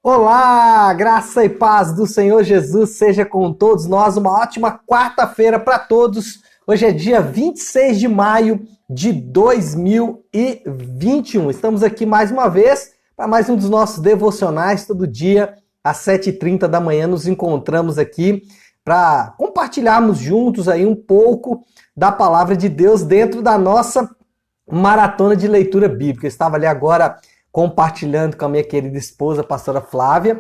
Olá, graça e paz do Senhor Jesus seja com todos nós. Uma ótima quarta-feira para todos. Hoje é dia 26 de maio de 2021. Estamos aqui mais uma vez para mais um dos nossos devocionais. Todo dia, às 7h30 da manhã, nos encontramos aqui para compartilharmos juntos aí um pouco da palavra de Deus dentro da nossa maratona de leitura bíblica. Eu estava ali agora compartilhando com a minha querida esposa, a pastora Flávia,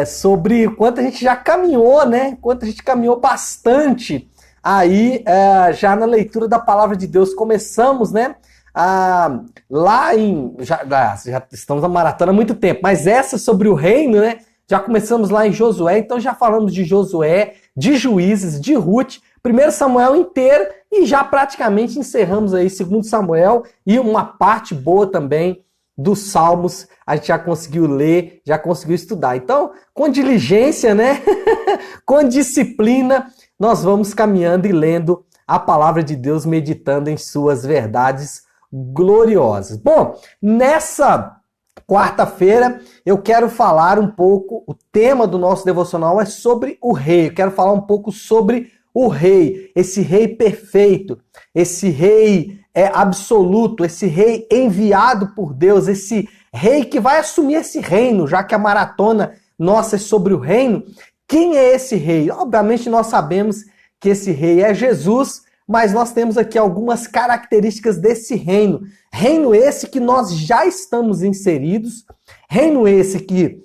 sobre quanto a gente já caminhou, né? Quanto a gente caminhou bastante aí já na leitura da palavra de Deus. Começamos, né? Já estamos na maratona há muito tempo, mas essa sobre o reino, né? Já começamos lá em Josué, então já falamos de Josué, de Juízes, de Ruth, 1 Samuel inteiro e já praticamente encerramos aí 2 Samuel e uma parte boa também dos Salmos, a gente já conseguiu ler, já conseguiu estudar. Então, com diligência, né? Com disciplina, nós vamos caminhando e lendo a palavra de Deus, meditando em suas verdades gloriosas. Bom, nessa quarta-feira eu quero falar um pouco, o tema do nosso devocional é sobre o rei. Eu quero falar um pouco sobre o rei, esse rei perfeito, esse rei absoluto, esse rei enviado por Deus, esse rei que vai assumir esse reino, já que a maratona nossa é sobre o reino. Quem é esse rei? Obviamente nós sabemos que esse rei é Jesus, mas nós temos aqui algumas características desse reino. Reino esse que nós já estamos inseridos, reino esse que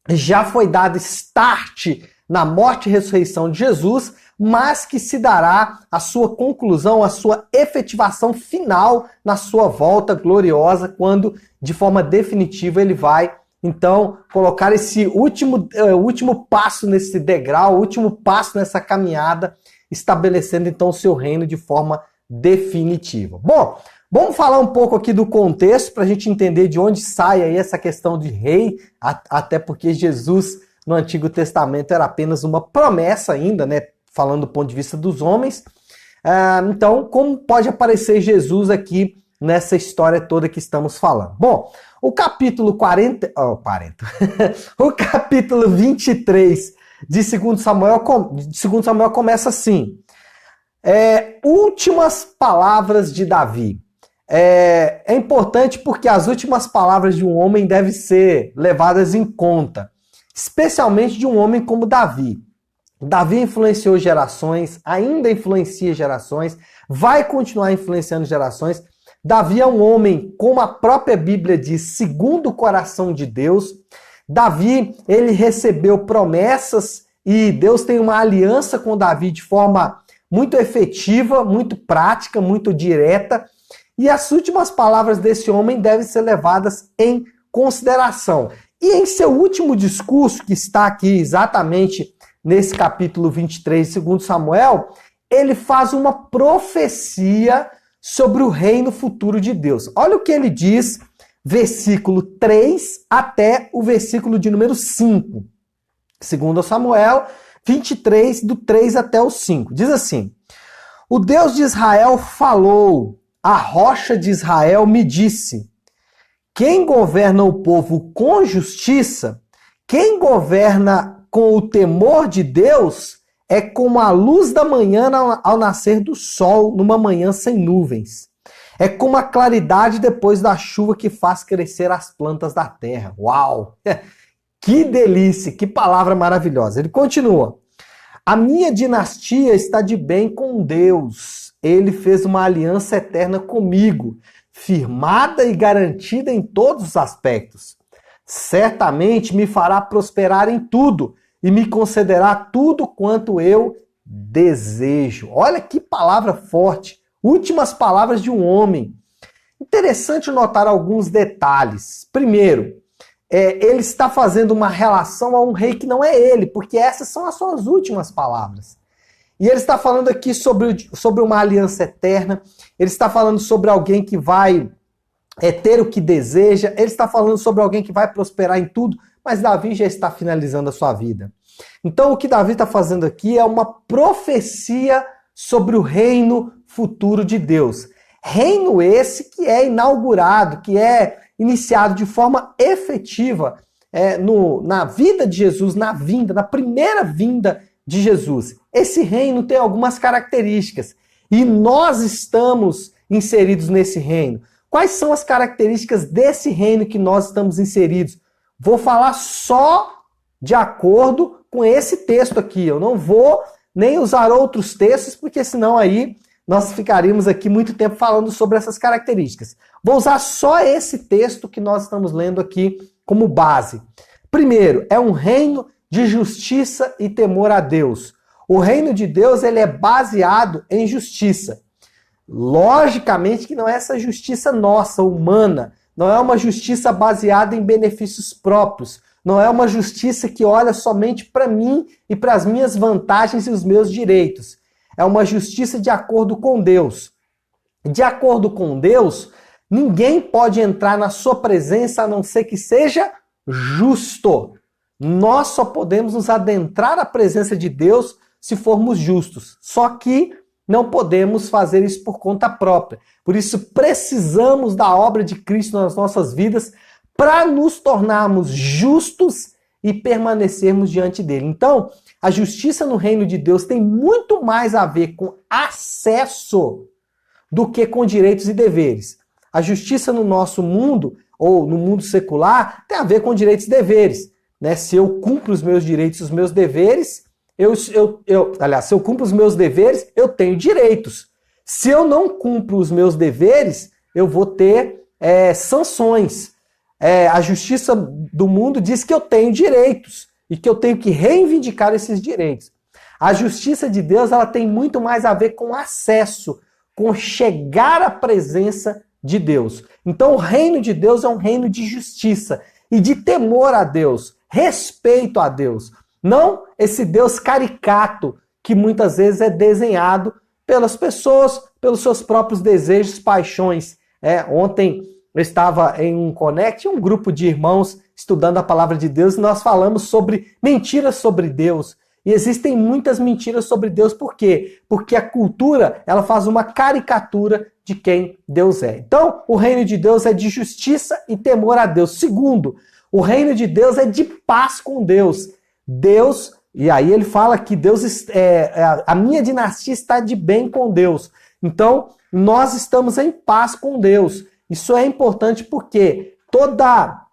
já foi dado start na morte e ressurreição de Jesus, mas que se dará a sua conclusão, a sua efetivação final na sua volta gloriosa, quando de forma definitiva ele vai, então, colocar esse último passo nesse degrau, o último passo nessa caminhada, estabelecendo então o seu reino de forma definitiva. Bom, vamos falar um pouco aqui do contexto para a gente entender de onde sai aí essa questão de rei, até porque Jesus no Antigo Testamento era apenas uma promessa ainda, né? Falando do ponto de vista dos homens. Então, como pode aparecer Jesus aqui nessa história toda que estamos falando? Bom, o capítulo 40... o capítulo 23 de 2 Samuel começa assim. Últimas palavras de Davi. É importante porque as últimas palavras de um homem devem ser levadas em conta, especialmente de um homem como Davi. Davi influenciou gerações, ainda influencia gerações, vai continuar influenciando gerações. Davi é um homem, como a própria Bíblia diz, segundo o coração de Deus. Davi, ele recebeu promessas e Deus tem uma aliança com Davi de forma muito efetiva, muito prática, muito direta. E as últimas palavras desse homem devem ser levadas em consideração. E em seu último discurso, que está aqui exatamente nesse capítulo 23 de 2 Samuel, ele faz uma profecia sobre o reino futuro de Deus. Olha o que ele diz, versículo 3 até o versículo de número 5. 2 Samuel 23, do 3 até o 5. Diz assim: O Deus de Israel falou, a rocha de Israel me disse: quem governa o povo com justiça, quem governa com o temor de Deus, é como a luz da manhã ao nascer do sol, numa manhã sem nuvens. É como a claridade depois da chuva que faz crescer as plantas da terra. Uau! Que delícia, que palavra maravilhosa. Ele continua. A minha dinastia está de bem com Deus. Ele fez uma aliança eterna comigo, firmada e garantida em todos os aspectos. Certamente me fará prosperar em tudo e me concederá tudo quanto eu desejo. Olha que palavra forte. Últimas palavras de um homem. Interessante notar alguns detalhes. Primeiro, ele está fazendo uma relação a um rei que não é ele, porque essas são as suas últimas palavras. E ele está falando aqui sobre uma aliança eterna, ele está falando sobre alguém que vai ter o que deseja, ele está falando sobre alguém que vai prosperar em tudo, mas Davi já está finalizando a sua vida. Então o que Davi está fazendo aqui é uma profecia sobre o reino futuro de Deus. Reino esse que é inaugurado, que é iniciado de forma efetiva na vida de Jesus, na primeira vinda de Jesus. Esse reino tem algumas características e nós estamos inseridos nesse reino. Quais são as características desse reino que nós estamos inseridos? Vou falar só de acordo com esse texto aqui. Eu não vou nem usar outros textos, porque senão aí nós ficaríamos aqui muito tempo falando sobre essas características. Vou usar só esse texto que nós estamos lendo aqui como base. Primeiro, é um reino de justiça e temor a Deus. O reino de Deus ele é baseado em justiça. Logicamente que não é essa justiça nossa, humana. Não é uma justiça baseada em benefícios próprios. Não é uma justiça que olha somente para mim e para as minhas vantagens e os meus direitos. É uma justiça de acordo com Deus. De acordo com Deus, ninguém pode entrar na sua presença a não ser que seja justo. Nós só podemos nos adentrar à presença de Deus se formos justos. Só que não podemos fazer isso por conta própria. Por isso precisamos da obra de Cristo nas nossas vidas para nos tornarmos justos e permanecermos diante dele. Então, a justiça no reino de Deus tem muito mais a ver com acesso do que com direitos e deveres. A justiça no nosso mundo, ou no mundo secular, tem a ver com direitos e deveres. Né? Se eu cumpro os meus direitos e os meus deveres, se eu cumpro os meus deveres, eu tenho direitos. Se eu não cumpro os meus deveres, eu vou ter sanções. A justiça do mundo diz que eu tenho direitos e que eu tenho que reivindicar esses direitos. A justiça de Deus ela tem muito mais a ver com acesso, com chegar à presença de Deus. Então o reino de Deus é um reino de justiça e de temor a Deus, respeito a Deus. Não esse Deus caricato que muitas vezes é desenhado pelas pessoas, pelos seus próprios desejos, paixões. Ontem eu estava em um Connect, um grupo de irmãos estudando a palavra de Deus, e nós falamos sobre mentiras sobre Deus. E existem muitas mentiras sobre Deus, por quê? Porque a cultura, ela faz uma caricatura de quem Deus é. Então, o reino de Deus é de justiça e temor a Deus. Segundo, o reino de Deus é de paz com Deus. Deus, e aí ele fala que Deus, a minha dinastia está de bem com Deus. Então, nós estamos em paz com Deus. Isso é importante porque toda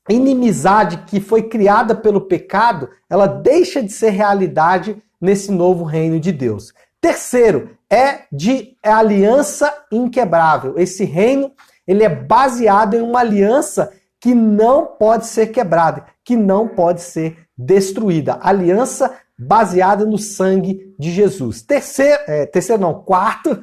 inimizade que foi criada pelo pecado, ela deixa de ser realidade nesse novo reino de Deus. Terceiro, é de aliança inquebrável. Esse reino, ele é baseado em uma aliança que não pode ser quebrada, que não pode ser destruída. Aliança baseada no sangue de Jesus. Quarto,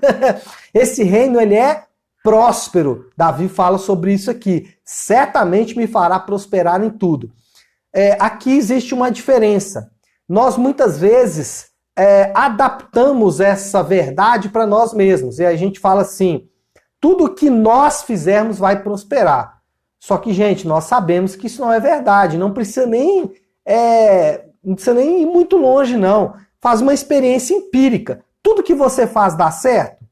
esse reino, ele é próspero. Davi fala sobre isso aqui. Certamente me fará prosperar em tudo. Aqui existe uma diferença. Nós muitas vezes adaptamos essa verdade para nós mesmos. E a gente fala assim, tudo que nós fizermos vai prosperar. Só que, gente, nós sabemos que isso não é verdade. Não precisa nem ir muito longe, não. Faz uma experiência empírica. Tudo que você faz dá certo?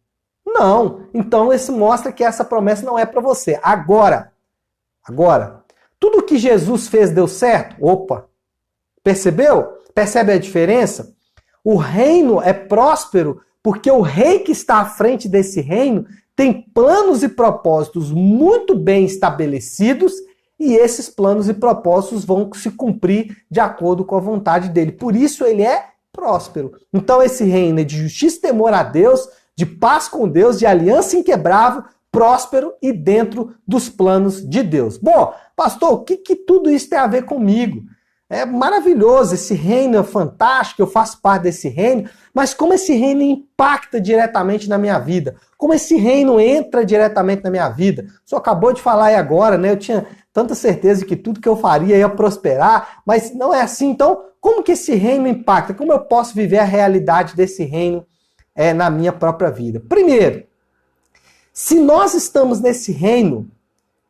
Não. Então isso mostra que essa promessa não é para você. Agora, tudo que Jesus fez deu certo? Opa! Percebeu? Percebe a diferença? O reino é próspero porque o rei que está à frente desse reino tem planos e propósitos muito bem estabelecidos e esses planos e propósitos vão se cumprir de acordo com a vontade dele. Por isso ele é próspero. Então esse reino é de justiça e temor a Deus, de paz com Deus, de aliança inquebrável, próspero e dentro dos planos de Deus. Bom, pastor, o que tudo isso tem a ver comigo? É maravilhoso, esse reino é fantástico, eu faço parte desse reino, mas como esse reino impacta diretamente na minha vida? Como esse reino entra diretamente na minha vida? O senhor acabou de falar aí agora, né? Eu tinha tanta certeza de que tudo que eu faria ia prosperar, mas não é assim. Então, como que esse reino impacta? Como eu posso viver a realidade desse reino na minha própria vida? Primeiro, se nós estamos nesse reino,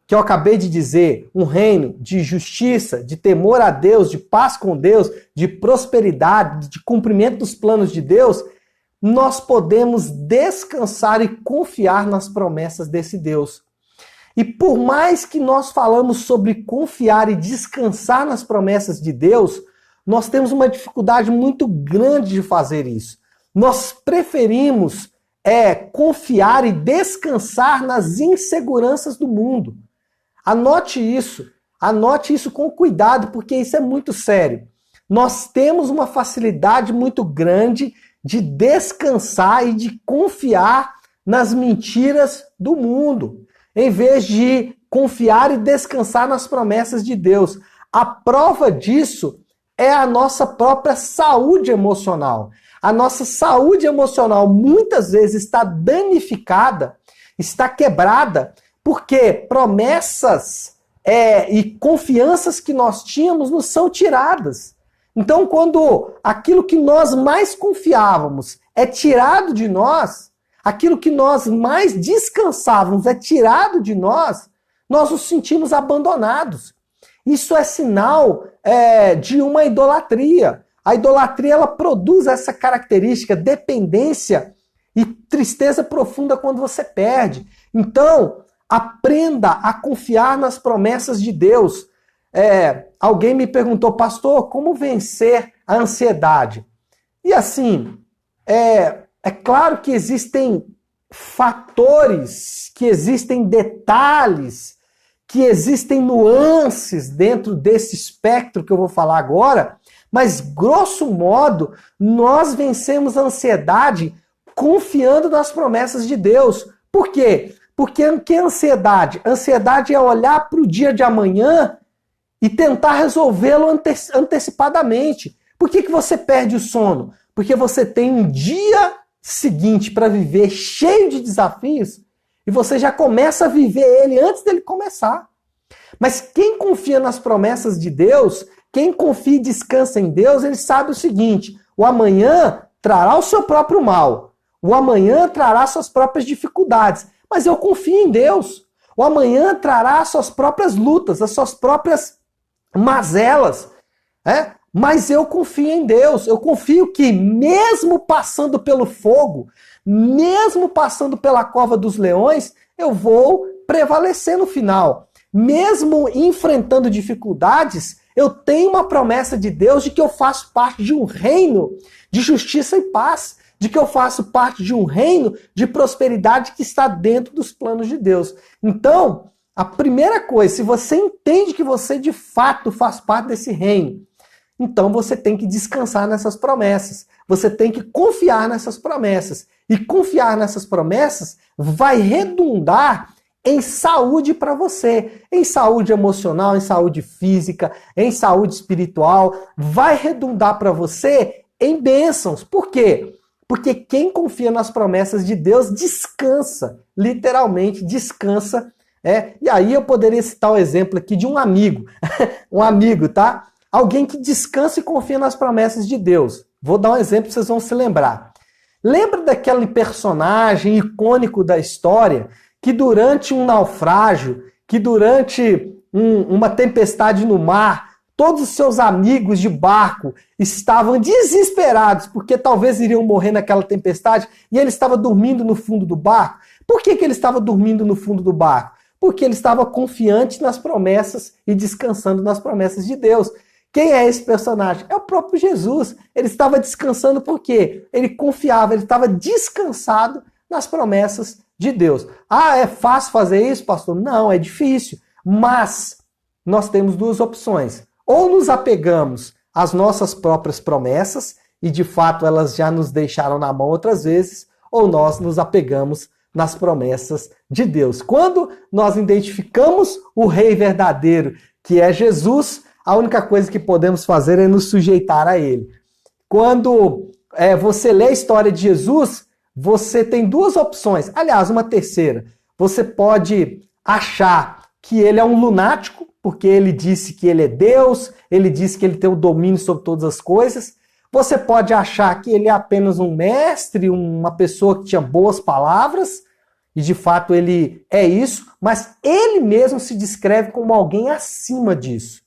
que eu acabei de dizer, um reino de justiça, de temor a Deus, de paz com Deus, de prosperidade, de cumprimento dos planos de Deus, nós podemos descansar e confiar nas promessas desse Deus. E por mais que nós falamos sobre confiar e descansar nas promessas de Deus, nós temos uma dificuldade muito grande de fazer isso. Nós preferimos confiar e descansar nas inseguranças do mundo. Anote isso com cuidado, porque isso é muito sério. Nós temos uma facilidade muito grande de descansar e de confiar nas mentiras do mundo, em vez de confiar e descansar nas promessas de Deus. A prova disso é a nossa própria saúde emocional. A nossa saúde emocional muitas vezes está danificada, está quebrada, porque promessas e confianças que nós tínhamos nos são tiradas. Então, quando aquilo que nós mais confiávamos é tirado de nós, aquilo que nós mais descansávamos é tirado de nós, nós nos sentimos abandonados. Isso é sinal de uma idolatria. A idolatria ela produz essa característica, dependência e tristeza profunda quando você perde. Então, aprenda a confiar nas promessas de Deus. Alguém me perguntou, pastor, como vencer a ansiedade? E assim, é claro que existem fatores, que existem detalhes, que existem nuances dentro desse espectro que eu vou falar agora, mas, grosso modo, nós vencemos a ansiedade confiando nas promessas de Deus. Por quê? Porque que é ansiedade? Ansiedade é olhar para o dia de amanhã e tentar resolvê-lo antecipadamente. Por que você perde o sono? Porque você tem um dia seguinte para viver cheio de desafios e você já começa a viver ele antes dele começar. Mas quem confia nas promessas de Deus, quem confia e descansa em Deus, ele sabe o seguinte: o amanhã trará o seu próprio mal, o amanhã trará suas próprias dificuldades, mas eu confio em Deus. O amanhã trará as suas próprias lutas, as suas próprias mazelas, mas eu confio em Deus. Eu confio que mesmo passando pelo fogo, mesmo passando pela cova dos leões, eu vou prevalecer no final. Mesmo enfrentando dificuldades, eu tenho uma promessa de Deus de que eu faço parte de um reino de justiça e paz, de que eu faço parte de um reino de prosperidade que está dentro dos planos de Deus. Então, a primeira coisa, se você entende que você de fato faz parte desse reino, então você tem que descansar nessas promessas. Você tem que confiar nessas promessas. E confiar nessas promessas vai redundar em saúde para você, em saúde emocional, em saúde física, em saúde espiritual, vai redundar para você em bênçãos. Por quê? Porque quem confia nas promessas de Deus descansa, literalmente descansa. E aí eu poderia citar o exemplo aqui de um amigo, um amigo, tá? Alguém que descansa e confia nas promessas de Deus. Vou dar um exemplo, vocês vão se lembrar. Lembra daquele personagem icônico da história que durante um naufrágio, que durante uma tempestade no mar, todos os seus amigos de barco estavam desesperados porque talvez iriam morrer naquela tempestade e ele estava dormindo no fundo do barco? Por que ele estava dormindo no fundo do barco? Porque ele estava confiante nas promessas e descansando nas promessas de Deus. Quem é esse personagem? É o próprio Jesus. Ele estava descansando porque ele confiava, ele estava descansado nas promessas de Deus. Ah, é fácil fazer isso, pastor? Não, é difícil. Mas nós temos duas opções. Ou nos apegamos às nossas próprias promessas, e de fato elas já nos deixaram na mão outras vezes, ou nós nos apegamos nas promessas de Deus. Quando nós identificamos o Rei verdadeiro, que é Jesus, a única coisa que podemos fazer é nos sujeitar a Ele. Quando você lê a história de Jesus, você tem duas opções. Aliás, uma terceira. Você pode achar que ele é um lunático, porque ele disse que ele é Deus, ele disse que ele tem o domínio sobre todas as coisas. Você pode achar que ele é apenas um mestre, uma pessoa que tinha boas palavras, e de fato ele é isso, mas ele mesmo se descreve como alguém acima disso.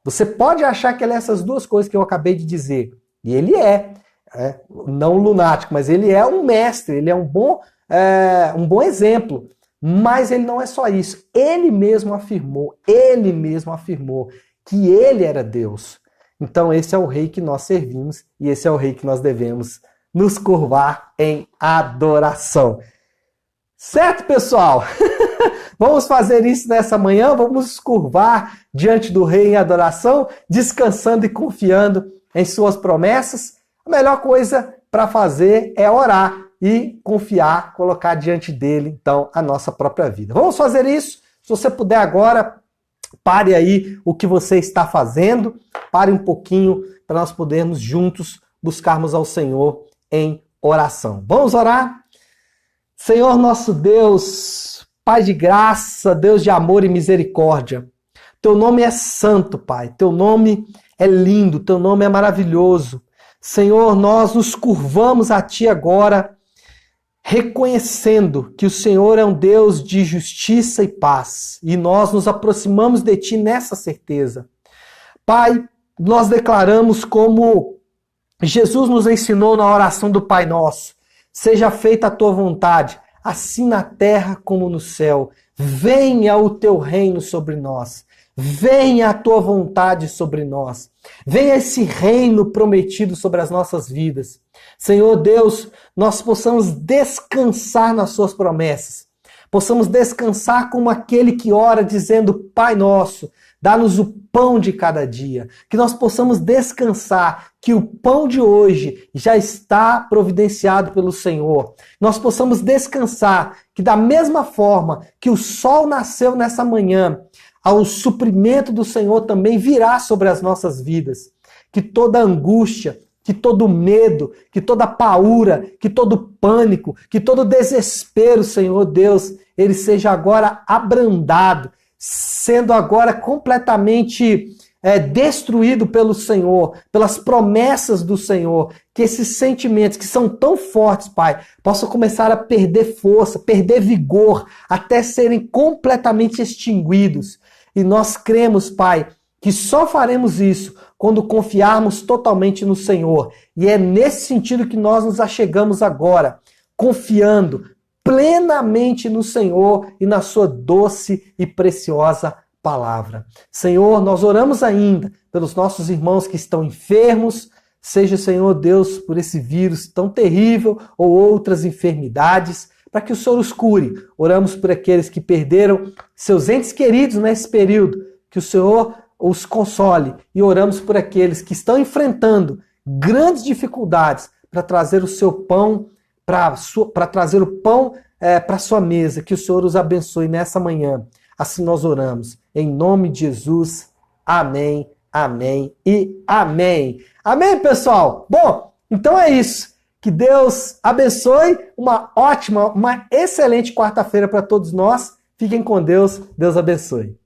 Você pode achar que ele é essas duas coisas que eu acabei de dizer. E ele não lunático, mas ele é um mestre, ele é um bom exemplo. Mas ele não é só isso. Ele mesmo afirmou que ele era Deus. Então esse é o rei que nós servimos e esse é o rei que nós devemos nos curvar em adoração. Certo, pessoal? Vamos fazer isso nessa manhã, vamos nos curvar diante do rei em adoração, descansando e confiando em suas promessas. A melhor coisa para fazer é orar e confiar, colocar diante dele, então, a nossa própria vida. Vamos fazer isso? Se você puder agora, pare aí o que você está fazendo, pare um pouquinho para nós podermos juntos buscarmos ao Senhor em oração. Vamos orar? Senhor nosso Deus, Pai de graça, Deus de amor e misericórdia, Teu nome é santo, Pai, Teu nome é lindo, Teu nome é maravilhoso. Senhor, nós nos curvamos a Ti agora, reconhecendo que o Senhor é um Deus de justiça e paz, e nós nos aproximamos de Ti nessa certeza. Pai, nós declaramos como Jesus nos ensinou na oração do Pai Nosso: seja feita a Tua vontade, assim na terra como no céu. Venha o Teu reino sobre nós. Venha a Tua vontade sobre nós. Venha esse reino prometido sobre as nossas vidas. Senhor Deus, nós possamos descansar nas Suas promessas. Possamos descansar como aquele que ora dizendo: Pai nosso, dá-nos o pão de cada dia. Que nós possamos descansar que o pão de hoje já está providenciado pelo Senhor. Nós possamos descansar que da mesma forma que o sol nasceu nessa manhã, ao suprimento do Senhor também virá sobre as nossas vidas. Que toda angústia, que todo medo, que toda paura, que todo pânico, que todo desespero, Senhor Deus, ele seja agora abrandado, sendo agora completamente destruído pelo Senhor, pelas promessas do Senhor, que esses sentimentos que são tão fortes, Pai, possam começar a perder força, perder vigor, até serem completamente extinguidos. E nós cremos, Pai, que só faremos isso quando confiarmos totalmente no Senhor. E é nesse sentido que nós nos achegamos agora, confiando plenamente no Senhor e na sua doce e preciosa palavra. Senhor, nós oramos ainda pelos nossos irmãos que estão enfermos, seja, Senhor Deus, por esse vírus tão terrível ou outras enfermidades, para que o Senhor os cure. Oramos por aqueles que perderam seus entes queridos nesse período, que o Senhor os console. E oramos por aqueles que estão enfrentando grandes dificuldades para trazer o seu pão, para trazer o pão para a sua mesa. Que o Senhor os abençoe nessa manhã. Assim nós oramos. Em nome de Jesus. Amém, amém e amém. Amém, pessoal? Bom, então é isso. Que Deus abençoe. Uma excelente quarta-feira para todos nós. Fiquem com Deus. Deus abençoe.